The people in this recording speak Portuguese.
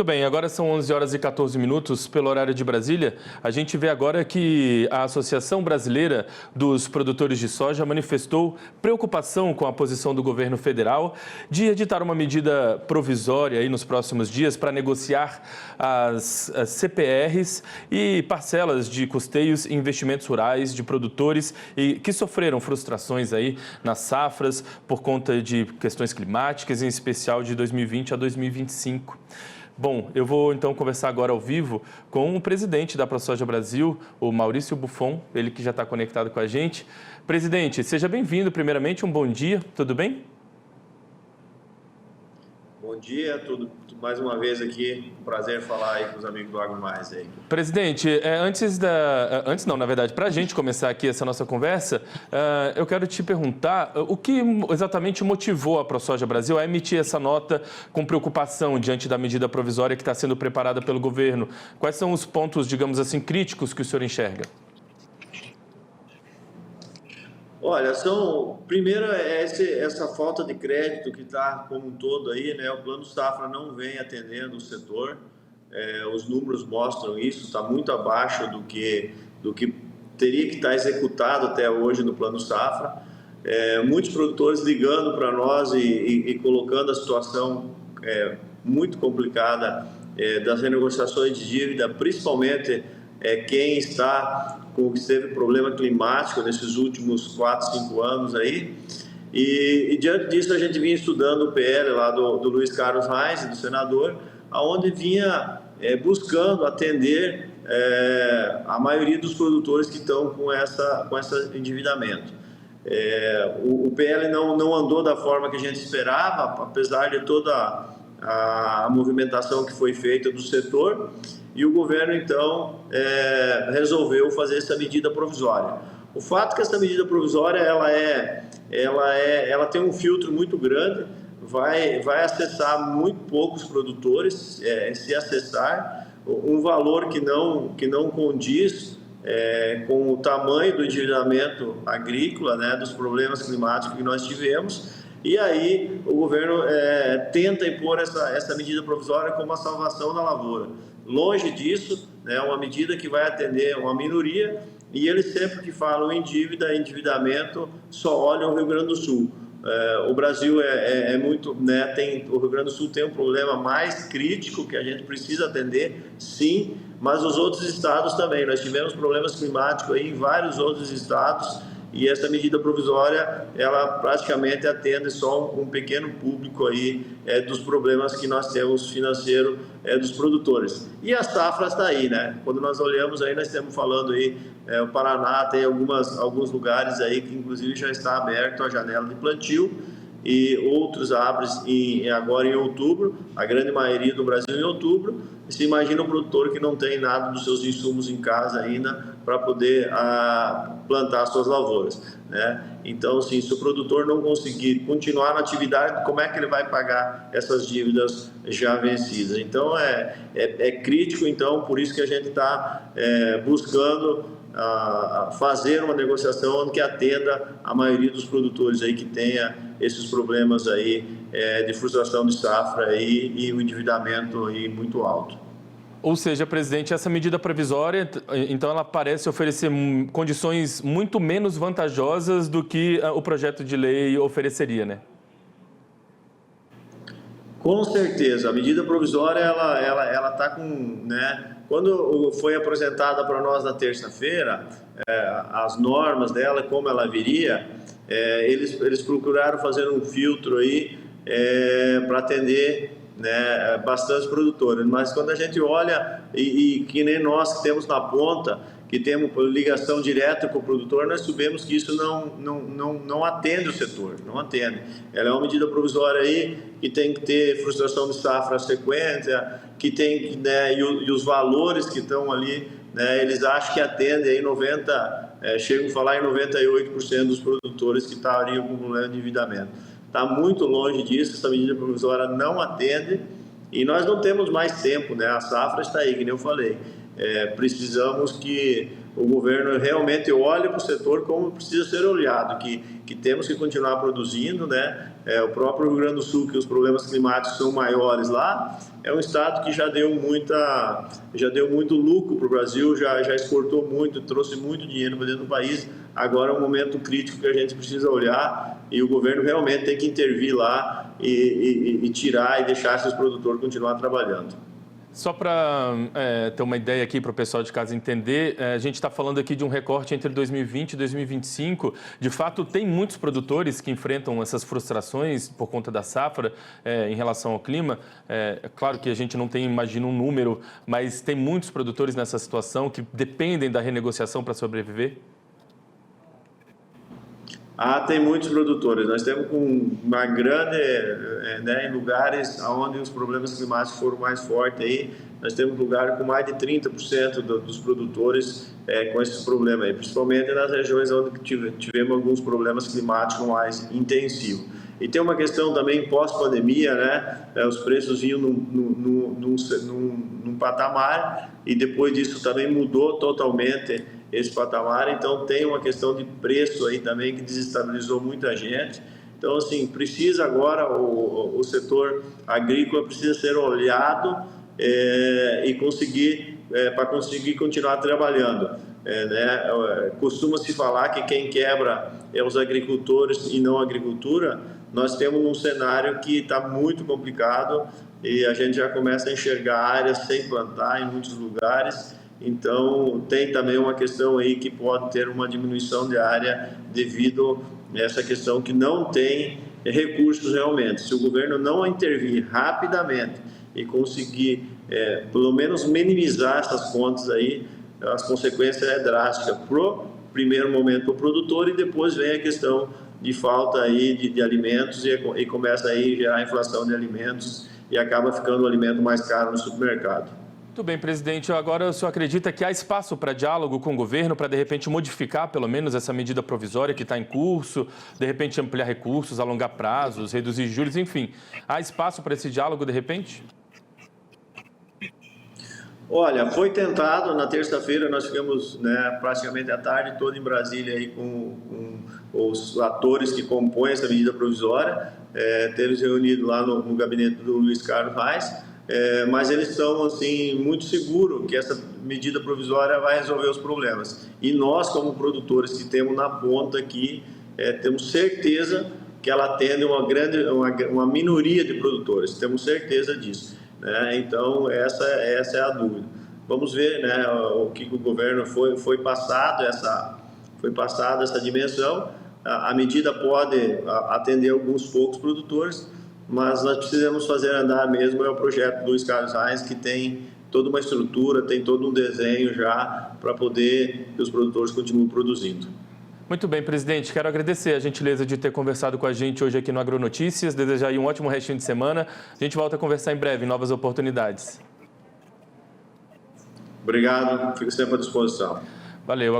Muito bem, agora são 11 horas e 14 minutos pelo horário de Brasília. A gente vê agora que a Associação Brasileira dos Produtores de Soja manifestou preocupação com a posição do governo federal de editar uma medida provisória aí nos próximos dias para negociar as CPRs e parcelas de custeios e investimentos rurais de produtores e que sofreram frustrações aí nas safras por conta de questões climáticas, em especial de 2020 a 2025. Bom, eu vou então conversar agora ao vivo com o presidente da ProSoja Brasil, o Maurício Buffon, ele que já está conectado com a gente. Presidente, seja bem-vindo. Primeiramente, um bom dia, tudo bem? Bom dia, tudo mais uma vez aqui, um prazer falar aí com os amigos do AgroMais aí. Presidente, para a gente começar aqui essa nossa conversa, eu quero te perguntar o que exatamente motivou a ProSoja Brasil a emitir essa nota com preocupação diante da medida provisória que está sendo preparada pelo governo. Quais são os pontos, digamos assim, críticos que o senhor enxerga? Olha, primeiro essa falta de crédito que está como um todo aí, né? O Plano Safra não vem atendendo o setor, os números mostram isso, está muito abaixo do que teria que estar executado até hoje no Plano Safra. Muitos produtores ligando para nós e colocando a situação muito complicada das renegociações de dívida, principalmente quem teve problema climático nesses últimos 4, 5 anos aí. E diante disso a gente vinha estudando o PL lá do Luiz Carlos Reis, do senador, aonde vinha buscando atender a maioria dos produtores que estão com esse endividamento. O PL não andou da forma que a gente esperava, apesar de toda a movimentação que foi feita do setor, e o governo então resolveu fazer essa medida provisória. O fato é que essa medida provisória ela tem um filtro muito grande, vai acessar muito poucos produtores, se acessar um valor que não condiz com o tamanho do endividamento agrícola, né, dos problemas climáticos que nós tivemos. E aí o governo tenta impor essa medida provisória como a salvação da lavoura. Longe disso, é uma medida que vai atender uma minoria, e eles sempre que falam em dívida, endividamento, só olham o Rio Grande do Sul. O Brasil muito, né, o Rio Grande do Sul tem um problema mais crítico que a gente precisa atender, sim, mas os outros estados também. Nós tivemos problemas climáticos aí em vários outros estados, e essa medida provisória, ela praticamente atende só um pequeno público aí dos problemas que nós temos financeiro dos produtores. E a safra está aí, né? Quando nós olhamos aí, nós estamos falando aí, o Paraná tem alguns lugares aí que inclusive já está aberto a janela de plantio, e outros abrem agora em outubro, a grande maioria do Brasil em outubro. E se imagina um produtor que não tem nada dos seus insumos em casa ainda para poder plantar suas lavouras, né? Então, assim, se o produtor não conseguir continuar na atividade, como é que ele vai pagar essas dívidas já vencidas? Então, é crítico, então, por isso que a gente está buscando fazer uma negociação que atenda a maioria dos produtores aí que tenha esses problemas aí de frustração de safra aí, e o endividamento aí muito alto. Ou seja, presidente, essa medida provisória, então, ela parece oferecer condições muito menos vantajosas do que o projeto de lei ofereceria, né? Com certeza, a medida provisória ela está com, né? Quando foi apresentada para nós na terça-feira, as normas dela, como ela viria, eles procuraram fazer um filtro aí para atender, né, bastante produtores. Mas quando a gente olha, e que nem nós que temos na ponta, que temos ligação direta com o produtor, nós sabemos que isso não atende o setor, não atende. Ela é uma medida provisória aí que tem que ter frustração de safra sequência, que tem, né, e os valores que estão ali, né, eles acham que atendem aí chegam a falar em 98% dos produtores que estariam com problema de endividamento. Está muito longe disso, essa medida provisória não atende, e nós não temos mais tempo, né? A safra está aí, que nem eu falei. Precisamos que o governo realmente olha para o setor como precisa ser olhado, que temos que continuar produzindo, né? O próprio Rio Grande do Sul, que os problemas climáticos são maiores lá, é um estado que já deu muito lucro para o Brasil, já exportou muito, trouxe muito dinheiro para dentro do país. Agora é um momento crítico que a gente precisa olhar e o governo realmente tem que intervir lá e tirar e deixar esses produtores continuar trabalhando. Só para ter uma ideia aqui para o pessoal de casa entender, a gente está falando aqui de um recorte entre 2020 e 2025. De fato, tem muitos produtores que enfrentam essas frustrações por conta da safra em relação ao clima. É claro que a gente não tem, imagina, um número, mas tem muitos produtores nessa situação que dependem da renegociação para sobreviver? Tem muitos produtores. Nós temos uma grande, em lugares onde os problemas climáticos foram mais fortes aí, nós temos lugares com mais de 30% dos produtores com esses problemas aí, principalmente nas regiões onde tivemos alguns problemas climáticos mais intensivos. E tem uma questão também pós-pandemia, né? Os preços vinham num patamar e depois disso também mudou totalmente esse patamar, então tem uma questão de preço aí também que desestabilizou muita gente. Então, assim, precisa agora, o setor agrícola precisa ser olhado e para conseguir continuar trabalhando. Costuma-se falar que quem quebra é os agricultores e não a agricultura. Nós temos um cenário que está muito complicado e a gente já começa a enxergar áreas sem plantar em muitos lugares. Então, tem também uma questão aí que pode ter uma diminuição de área devido a essa questão que não tem recursos realmente. Se o governo não intervir rapidamente e conseguir, pelo menos, minimizar essas contas aí, as consequências é drástica pro primeiro momento para o produtor e depois vem a questão de falta aí de alimentos e começa aí a gerar inflação de alimentos e acaba ficando o alimento mais caro no supermercado. Muito bem, presidente. Agora, o senhor acredita que há espaço para diálogo com o governo para, de repente, modificar, pelo menos, essa medida provisória que está em curso, de repente, ampliar recursos, alongar prazos, reduzir juros, enfim. Há espaço para esse diálogo, de repente? Olha, foi tentado. Na terça-feira nós ficamos praticamente a tarde toda em Brasília aí com os atores que compõem essa medida provisória. Teve reunido lá no gabinete do Luiz Carlos Reis. Mas eles estão assim, muito seguros que essa medida provisória vai resolver os problemas. E nós, como produtores que temos na ponta aqui, temos certeza que ela atende uma minoria de produtores, temos certeza disso. Né? Então, essa é a dúvida. Vamos ver, né, o que o governo foi passado essa dimensão. A medida pode atender alguns poucos produtores, mas nós precisamos fazer andar mesmo, é o projeto do Luiz Carlos Reis, que tem toda uma estrutura, tem todo um desenho já para poder que os produtores continuem produzindo. Muito bem, presidente. Quero agradecer a gentileza de ter conversado com a gente hoje aqui no Agronotícias, desejar aí um ótimo restinho de semana. A gente volta a conversar em breve, em novas oportunidades. Obrigado, fico sempre à disposição. Valeu.